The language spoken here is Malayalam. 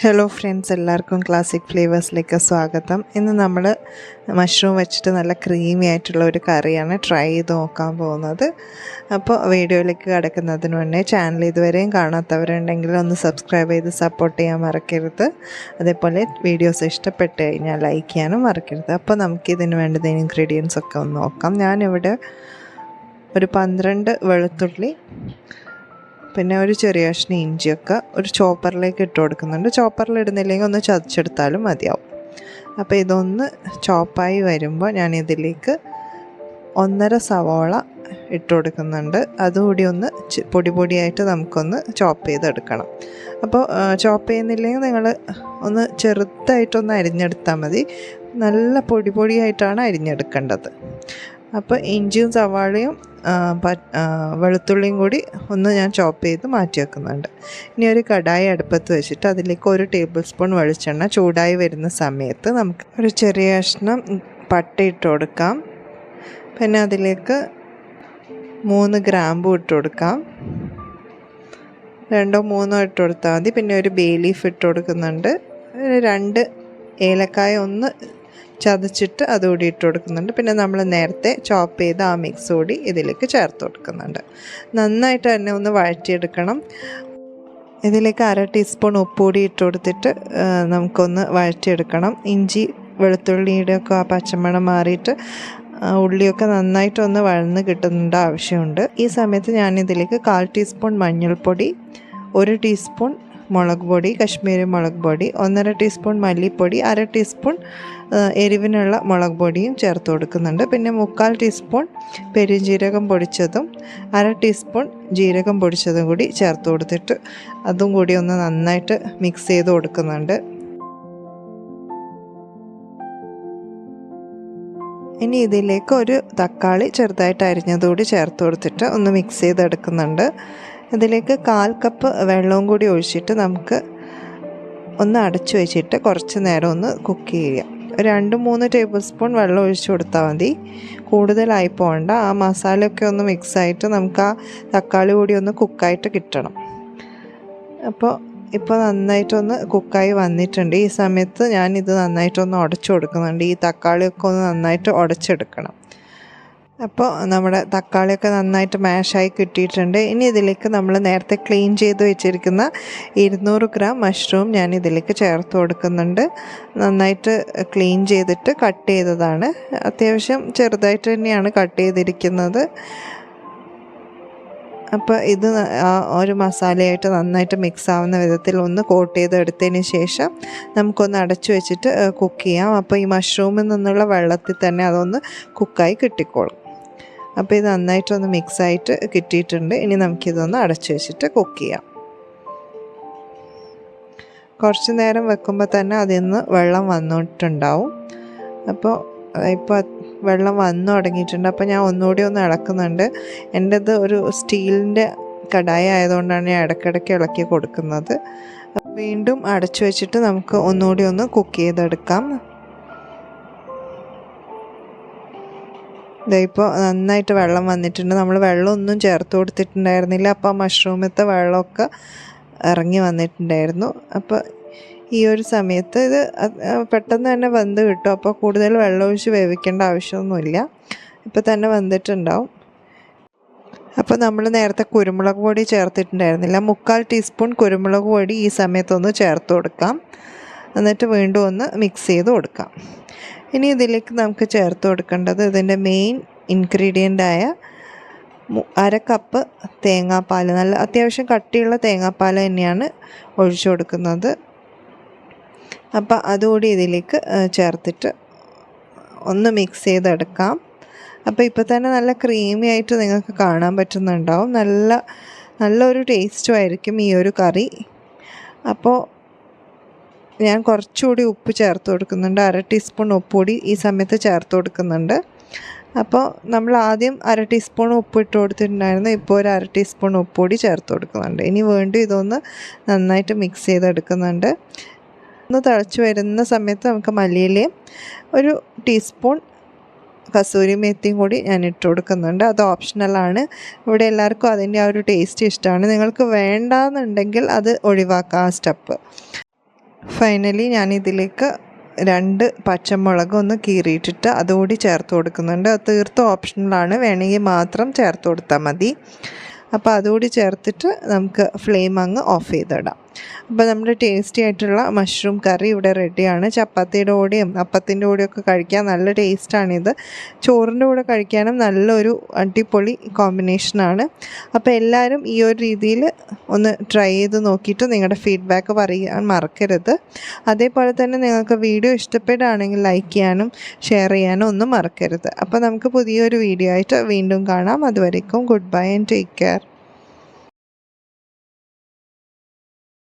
ഹലോ ഫ്രണ്ട്സ്, എല്ലാവർക്കും ക്ലാസിക് ഫ്ലേവേഴ്സിലേക്ക് സ്വാഗതം. ഇന്ന് നമ്മൾ മഷ്റൂം വെച്ചിട്ട് നല്ല ക്രീമി ആയിട്ടുള്ള ഒരു കറിയാണ് ട്രൈ ചെയ്ത് നോക്കാൻ പോകുന്നത്. അപ്പോൾ വീഡിയോയിലേക്ക് കടക്കുന്നതിന് മുന്നേ ചാനൽ ഇതുവരെയും കാണാത്തവരുണ്ടെങ്കിൽ ഒന്ന് സബ്സ്ക്രൈബ് ചെയ്ത് സപ്പോർട്ട് ചെയ്യാൻ മറക്കരുത്. അതേപോലെ വീഡിയോസ് ഇഷ്ടപ്പെട്ട് കഴിഞ്ഞാൽ ലൈക്ക് ചെയ്യാനും മറക്കരുത്. അപ്പോൾ നമുക്കിതിന് വേണ്ടത് ഇൻഗ്രീഡിയൻസ് ഒക്കെ ഒന്ന് നോക്കാം. ഞാനിവിടെ ഒരു 12 വെളുത്തുള്ളി, പിന്നെ ഒരു ചെറിയ കഷ്ണം ഇഞ്ചിയൊക്കെ ഒരു ചോപ്പറിലേക്ക് ഇട്ട് കൊടുക്കുന്നുണ്ട്. ചോപ്പറിൽ ഇടുന്നില്ലെങ്കിൽ ഒന്ന് ചതച്ചെടുത്താലും മതിയാവും. അപ്പോൾ ഇതൊന്ന് ചോപ്പായി വരുമ്പോൾ ഞാനിതിലേക്ക് 1.5 സവാള ഇട്ട് കൊടുക്കുന്നുണ്ട്. അതുകൂടി ഒന്ന് പൊടിയായിട്ട് നമുക്കൊന്ന് ചോപ്പ് ചെയ്തെടുക്കണം. അപ്പോൾ ചോപ്പ് ചെയ്യുന്നില്ലെങ്കിൽ നിങ്ങൾ ഒന്ന് ചെറുതായിട്ടൊന്ന് അരിഞ്ഞെടുത്താൽ മതി. നല്ല പൊടിയായിട്ടാണ് അരിഞ്ഞെടുക്കേണ്ടത്. അപ്പോൾ ഇഞ്ചിയും സവാളയും വെളുത്തുള്ളിയും കൂടി ഒന്ന് ഞാൻ ചോപ്പ് ചെയ്ത് മാറ്റി വെക്കുന്നുണ്ട്. ഇനി ഒരു കടായി അടുപ്പത്ത് വെച്ചിട്ട് അതിലേക്ക് 1 ടേബിൾ സ്പൂൺ വെളിച്ചെണ്ണ ചൂടായി വരുന്ന സമയത്ത് നമുക്ക് ഒരു ചെറിയ കഷ്ണം പട്ട ഇട്ട് കൊടുക്കാം. പിന്നെ അതിലേക്ക് 3 ഗ്രാമ്പൂ ഇട്ട് കൊടുക്കാം. 2 3 ഇട്ട് കൊടുത്താൽ മതി. പിന്നെ ഒരു ബേ ലീഫ് ഇട്ട് കൊടുക്കുന്നുണ്ട്. 2 ഏലക്കായ ഒന്ന് ചതച്ചിട്ട് അതുകൂടി ഇട്ട് കൊടുക്കുന്നുണ്ട്. പിന്നെ നമ്മൾ നേരത്തെ ചോപ്പ് ചെയ്ത ആ മിക്സ് കൂടി ഇതിലേക്ക് ചേർത്ത് കൊടുക്കുന്നുണ്ട്. നന്നായിട്ട് തന്നെ ഒന്ന് വഴറ്റിയെടുക്കണം. ഇതിലേക്ക് 1/2 ടീസ്പൂൺ ഉപ്പ് കൂടി ഇട്ട് കൊടുത്തിട്ട് നമുക്കൊന്ന് വഴറ്റിയെടുക്കണം. ഇഞ്ചി വെളുത്തുള്ളിയുടെയൊക്കെ ആ പച്ചമണം മാറിയിട്ട് ഉള്ളിയൊക്കെ നന്നായിട്ടൊന്ന് വഴന്ന് കിട്ടുന്നുണ്ട് ആവശ്യമുണ്ട്. ഈ സമയത്ത് ഞാനിതിലേക്ക് 1/4 ടീസ്പൂൺ മഞ്ഞൾപ്പൊടി, 1 ടീസ്പൂൺ മുളക് പൊടി, കശ്മീരി മുളക് പൊടി, 1.5 ടീസ്പൂൺ മല്ലിപ്പൊടി, 1/2 ടീസ്പൂൺ എരിവിനുള്ള മുളക് പൊടിയും ചേർത്ത് കൊടുക്കുന്നുണ്ട്. പിന്നെ 3/4 ടീസ്പൂൺ പെരുംജീരകം പൊടിച്ചതും 1/2 ടീസ്പൂൺ ജീരകം പൊടിച്ചതും കൂടി ചേർത്ത് കൊടുത്തിട്ട് അതും കൂടി ഒന്ന് നന്നായിട്ട് മിക്സ് ചെയ്ത് കൊടുക്കുന്നുണ്ട്. ഇനി ഇതിലേക്ക് ഒരു തക്കാളി ചെറുതായിട്ട് അരിഞ്ഞതുകൂടി ചേർത്ത് കൊടുത്തിട്ട് ഒന്ന് മിക്സ് ചെയ്തെടുക്കുന്നുണ്ട്. ഇതിലേക്ക് 1/4 കപ്പ് വെള്ളവും കൂടി ഒഴിച്ചിട്ട് നമുക്ക് ഒന്ന് അടച്ചു വെച്ചിട്ട് കുറച്ച് നേരം ഒന്ന് കുക്ക് ചെയ്യാം. 2-3 ടേബിൾ സ്പൂൺ വെള്ളം ഒഴിച്ച് കൊടുത്താൽ മതി. കൂടുതലായി പോകണ്ട. ആ മസാലയൊക്കെ ഒന്ന് മിക്സായിട്ട് നമുക്ക് ആ തക്കാളി കൂടി ഒന്ന് കുക്കായിട്ട് കിട്ടണം. ഇപ്പോൾ നന്നായിട്ടൊന്ന് കുക്കായി വന്നിട്ടുണ്ട്. ഈ സമയത്ത് ഞാനിത് നന്നായിട്ടൊന്ന് ഉടച്ചു കൊടുക്കുന്നുണ്ട്. ഈ തക്കാളിയൊക്കെ ഒന്ന് നന്നായിട്ട് ഉടച്ചെടുക്കണം. അപ്പോൾ നമ്മുടെ തക്കാളിയൊക്കെ നന്നായിട്ട് മാഷായി കിട്ടിയിട്ടുണ്ട്. ഇനി ഇതിലേക്ക് നമ്മൾ നേരത്തെ ക്ലീൻ ചെയ്ത് വെച്ചിരിക്കുന്ന 200 ഗ്രാം മഷ്റൂം ഞാൻ ഇതിലേക്ക് ചേർത്ത് കൊടുക്കുന്നുണ്ട്. നന്നായിട്ട് ക്ലീൻ ചെയ്തിട്ട് കട്ട് ചെയ്തതാണ്. അത്യാവശ്യം ചെറുതായിട്ട് തന്നെയാണ് കട്ട് ചെയ്തിരിക്കുന്നത്. അപ്പോൾ ഇത് ഒരു മസാലയായിട്ട് നന്നായിട്ട് മിക്സ് ആവുന്ന വിധത്തിൽ ഒന്ന് കോട്ട് ചെയ്തെടുത്തതിന് ശേഷം നമുക്കൊന്ന് അടച്ചു വെച്ചിട്ട് കുക്ക് ചെയ്യാം. അപ്പോൾ ഈ മഷ്റൂമിൽ നിന്നുള്ള വെള്ളത്തിൽ തന്നെ അതൊന്ന് കുക്കായി കിട്ടിക്കോളും. അപ്പോൾ ഇത് നന്നായിട്ടൊന്ന് മിക്സായിട്ട് കിട്ടിയിട്ടുണ്ട്. ഇനി നമുക്കിതൊന്ന് അടച്ചു വെച്ചിട്ട് കുക്ക് ചെയ്യാം. കുറച്ച് നേരം വെക്കുമ്പോൾ തന്നെ അതിൽ നിന്ന് വെള്ളം വന്നിട്ടുണ്ടാവും. അപ്പോൾ വെള്ളം വന്നു തുടങ്ങിയിട്ടുണ്ട്. അപ്പോൾ ഞാൻ ഒന്നുകൂടി ഒന്ന് ഇളക്കുന്നുണ്ട്. എൻ്റേത് ഒരു സ്റ്റീലിൻ്റെ കടായി ആയതുകൊണ്ടാണ് ഞാൻ ഇടയ്ക്കിടയ്ക്ക് ഇളക്കി കൊടുക്കുന്നത്. വീണ്ടും അടച്ചു വെച്ചിട്ട് നമുക്ക് ഒന്നുകൂടി ഒന്ന് കുക്ക് ചെയ്തെടുക്കാം. ഇപ്പോൾ നന്നായിട്ട് വെള്ളം വന്നിട്ടുണ്ട്. നമ്മൾ വെള്ളമൊന്നും ചേർത്ത് കൊടുത്തിട്ടുണ്ടായിരുന്നില്ല. അപ്പോൾ മഷ്റൂമിലത്തെ വെള്ളമൊക്കെ ഇറങ്ങി വന്നിട്ടുണ്ടായിരുന്നു. അപ്പോൾ ഈ ഒരു സമയത്ത് ഇത് പെട്ടെന്ന് തന്നെ വെന്ത് കിട്ടും. അപ്പോൾ കൂടുതൽ വെള്ളം ഒഴിച്ച് വേവിക്കേണ്ട ആവശ്യമൊന്നുമില്ല. ഇപ്പോൾ തന്നെ വെന്തിട്ടുണ്ടാവും. അപ്പോൾ നമ്മൾ നേരത്തെ കുരുമുളക് പൊടി ചേർത്തിട്ടുണ്ടായിരുന്നില്ല. 3/4 ടീസ്പൂൺ കുരുമുളക് പൊടി ഈ സമയത്തൊന്ന് ചേർത്ത് കൊടുക്കാം. എന്നിട്ട് വീണ്ടും ഒന്ന് മിക്സ് ചെയ്ത് കൊടുക്കാം. ഇനി ഇതിലേക്ക് നമുക്ക് ചേർത്ത് കൊടുക്കേണ്ടത് ഇതിൻ്റെ മെയിൻ ഇൻഗ്രീഡിയൻ്റായ 1/2 കപ്പ് തേങ്ങാപ്പാൽ, നല്ല അത്യാവശ്യം കട്ടിയുള്ള തേങ്ങാപ്പാൽ തന്നെയാണ് ഒഴിച്ചു കൊടുക്കുന്നത്. അപ്പോൾ അതുകൂടി ഇതിലേക്ക് ചേർത്തിട്ട് ഒന്ന് മിക്സ് ചെയ്തെടുക്കാം. അപ്പോൾ ഇപ്പോൾ തന്നെ നല്ല ക്രീമി ആയിട്ട് നിങ്ങൾക്ക് കാണാൻ പറ്റുന്നുണ്ടാവും. നല്ലൊരു ടേസ്റ്റും ആയിരിക്കും ഈ ഒരു കറി. അപ്പോൾ ഞാൻ കുറച്ചുകൂടി ഉപ്പ് ചേർത്ത് കൊടുക്കുന്നുണ്ട്. 1/2 ടീസ്പൂൺ ഉപ്പ് കൂടി ഈ സമയത്ത് ചേർത്ത് കൊടുക്കുന്നുണ്ട്. അപ്പോൾ നമ്മൾ ആദ്യം 1/2 ടീസ്പൂൺ ഉപ്പ് ഇട്ട് കൊടുത്തിട്ടുണ്ടായിരുന്നു. ഇപ്പോൾ ഒരു 1/2 ടീസ്പൂൺ ഉപ്പ് കൂടി ചേർത്ത് കൊടുക്കുന്നുണ്ട്. ഇനി വീണ്ടും ഇതൊന്ന് നന്നായിട്ട് മിക്സ് ചെയ്തെടുക്കുന്നുണ്ട്. ഒന്ന് തിളച്ച് വരുന്ന സമയത്ത് നമുക്ക് മല്ലിയിലയും 1 ടീസ്പൂൺ കസൂരി മേത്തിയും കൂടി ഞാൻ ഇട്ട് കൊടുക്കുന്നുണ്ട്. അത് ഓപ്ഷണലാണ്. ഇവിടെ എല്ലാവർക്കും അതിൻ്റെ ആ ഒരു ടേസ്റ്റ് ഇഷ്ടമാണ്. നിങ്ങൾക്ക് വേണ്ടാന്നുണ്ടെങ്കിൽ അത് ഒഴിവാക്കാം ആ സ്റ്റെപ്പ്. ഫൈനലി ഞാനിതിലേക്ക് 2 പച്ചമുളക് ഒന്ന് കീറിയിട്ടിട്ട് അതുകൂടി ചേർത്ത് കൊടുക്കുന്നുണ്ട്. അത് തീർത്തും ഓപ്ഷണലാണ്, വേണമെങ്കിൽ മാത്രം ചേർത്ത് കൊടുത്താൽ മതി. അപ്പോൾ അതുകൂടി ചേർത്തിട്ട് നമുക്ക് ഫ്ലെയിം അങ്ങ് ഓഫ് ചെയ്തിടാം. അപ്പോൾ നമ്മുടെ ടേസ്റ്റി ആയിട്ടുള്ള മഷ്റൂം കറി ഇവിടെ റെഡിയാണ്. ചപ്പാത്തിയുടെ കൂടെയും അപ്പത്തിൻ്റെ കൂടെയൊക്കെ കഴിക്കാൻ നല്ല ടേസ്റ്റാണിത്. ചോറിൻ്റെ കൂടെ കഴിക്കാനും നല്ലൊരു അടിപൊളി കോമ്പിനേഷനാണ്. അപ്പോൾ എല്ലാവരും ഈ ഒരു രീതിയിൽ ഒന്ന് ട്രൈ ചെയ്ത് നോക്കിയിട്ട് നിങ്ങളുടെ ഫീഡ്ബാക്ക് പറയാൻ മറക്കരുത്. അതേപോലെ തന്നെ നിങ്ങൾക്ക് വീഡിയോ ഇഷ്ടപ്പെടുകയാണെങ്കിൽ ലൈക്ക് ചെയ്യാനും ഷെയർ ചെയ്യാനും ഒന്നും മറക്കരുത്. അപ്പോൾ നമുക്ക് പുതിയൊരു വീഡിയോ ആയിട്ട് വീണ്ടും കാണാം. അതുവരേക്കും good bye and take care.